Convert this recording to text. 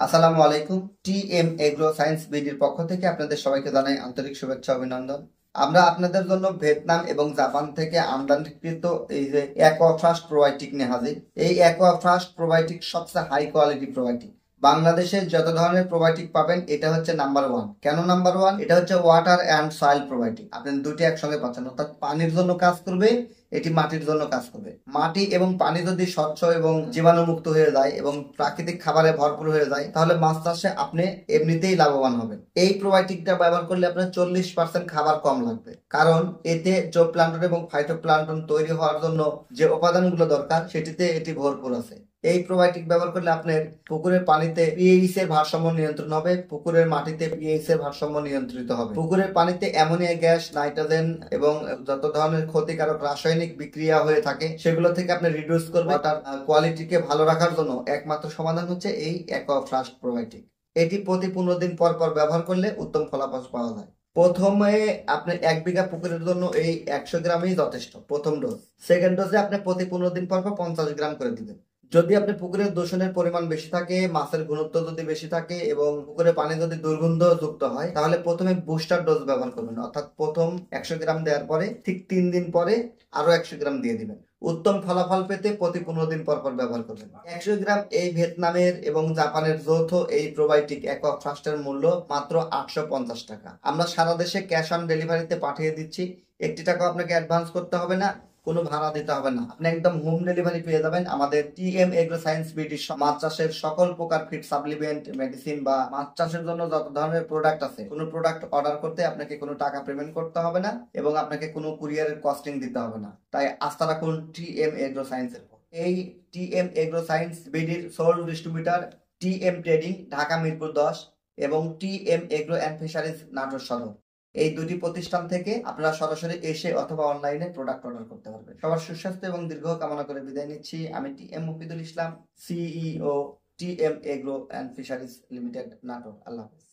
আসসালামু আলাইকুম। TM agro science বিডির পক্ষ থেকে আপনাদের সবাইকে জানাই আন্তরিক শুভেচ্ছা অভিনন্দন। আমরা আপনাদের জন্য ভিয়েতনাম এবং জাপান থেকে আমদানিকৃত এই যে অ্যাকোয়াফ্রাস্ট প্রোবায়োটিক নিয়ে হাজির। এই অ্যাকোয়াফ্রাস্ট প্রোবায়োটিক সবচেয়ে হাই কোয়ালিটি প্রোবায়োটিক। বাংলাদেশে যত ধরনের প্রোবায়োটিক পাবেন এটা হচ্ছে নাম্বার ওয়ান। কেন নাম্বার ওয়ান? এটা হচ্ছে ওয়াটার অ্যান্ড সয়েল প্রোবায়োটিক। আপনি দুটি একসঙ্গে পাচ্ছেন, অর্থাৎ পানির জন্য কাজ করবে, এটি মাটির জন্য কাজ করবে। মাটি এবং পানি যদি স্বচ্ছ এবং জীবাণুমুক্ত হয়ে যায় এবং প্রাকৃতিক খাবারে ভরপুর হয়ে যায়, তাহলে মাছ চাষে আপনি এমনিতেই লাভবান হবেন। এই প্রোবায়োটিকটা ব্যবহার করলে আপনার 40% খাবার কম লাগবে, কারণ এতে জোপ্লান্টন এবং ফাইটোপ্লান্টন তৈরি হওয়ার জন্য যে উপাদানগুলো দরকার সেটিতে এটি ভরপুর আছে। এই প্রোবায়োটিক ব্যবহার করলে আপনার পুকুরের পানিতে পিএইচ এর ভারসাম্য নিয়ন্ত্রণ হবে, পুকুরের মাটিতে পিএইচ এর ভারসাম্য নিয়ন্ত্রিত হবে, পুকুরের পানিতে অ্যামোনিয়া গ্যাস, নাইট্রোজেন এবং যত ধরনের ক্ষতিকারক রাসায়নিক বিক্রিয়া হয়ে থাকে সেগুলো থেকে আপনি রিডিউস করবে। ওয়াটার কোয়ালিটিকে ভালো রাখার জন্য একমাত্র সমাধান হচ্ছে এই অ্যাকোয়াফ্রাস্ট প্রোবায়োটিক। এটি প্রতি 15 দিন পর পর ব্যবহার করলে উত্তম ফলাফল পাওয়া যায়। প্রথমে আপনি 1 বিঘা পুকুরের জন্য এই 100 গ্রামই যথেষ্ট, প্রথম ডোজ। সেকেন্ড ডোজে আপনি প্রতি 15 দিন পর পর 50 গ্রাম করে দিবেন। যদি আপনি পুকুরের দূষণের পরিমাণ বেশি থাকে, মাছের ঘনত্ব যদি বেশি থাকে এবং পুকুরের পানি যদি দুর্গন্ধ যুক্ত হয়, তাহলে প্রথমে বুস্টার ডোজ ব্যবহার করবেন, অর্থাৎ প্রথম 100 গ্রাম দেওয়ার পরে ঠিক 3 দিন পরে আরো 100 গ্রাম দিয়ে দিবেন। উত্তম ফলাফল পেতে প্রতি 15 দিন পর পর ব্যবহার করবেন। 100 গ্রাম এই ভিয়েতনামের এবং জাপানের যৌথ এই প্রোবায়োটিক অ্যাকোয়াফ্রাস্টের মূল্য মাত্র 850 টাকা। আমরা সারা দেশে ক্যাশ অন ডেলিভারিতে পাঠিয়ে দিচ্ছি। 1 টাকাও আপনাকে অ্যাডভান্স করতে হবে না, কোনো ভাড়া দিতে হবে না, আপনি একদম হোম ডেলিভারি পেয়ে যাবেন। আমাদের টিএম এগ্রো সায়েন্স বিডি মাছ চাষের সকল প্রকার ফিড, সাপ্লিমেন্ট, মেডিসিন বা মাছ চাষের জন্য যত ধরনের প্রোডাক্ট আছে, কোনো প্রোডাক্ট অর্ডার করতে আপনাকে কোনো টাকা পেমেন্ট করতে হবে না এবং আপনাকে কোনো কুরিয়ারের কস্টিং দিতে হবে না। তাই আস্থা রাখুন টিএম এগ্রো সায়েন্সের উপর। এই টিএম এগ্রো সায়েন্স বিডির sole distributor TM trading, Dhaka Mirpur 10 এবং TM agro and fisheries, Natore Sadar. এই দুটি প্রতিষ্ঠান থেকে আপনারা সরাসরি এসে অথবা অনলাইনে প্রোডাক্ট অর্ডার করতে পারবেন। সবার সুস্বাস্থ্য এবং দীর্ঘ কামনা করে বিদায় নিচ্ছি। আমি TM Mufidul Islam, CEO, TM agro and fisheries limited, Natore. আল্লাহ হাফেজ।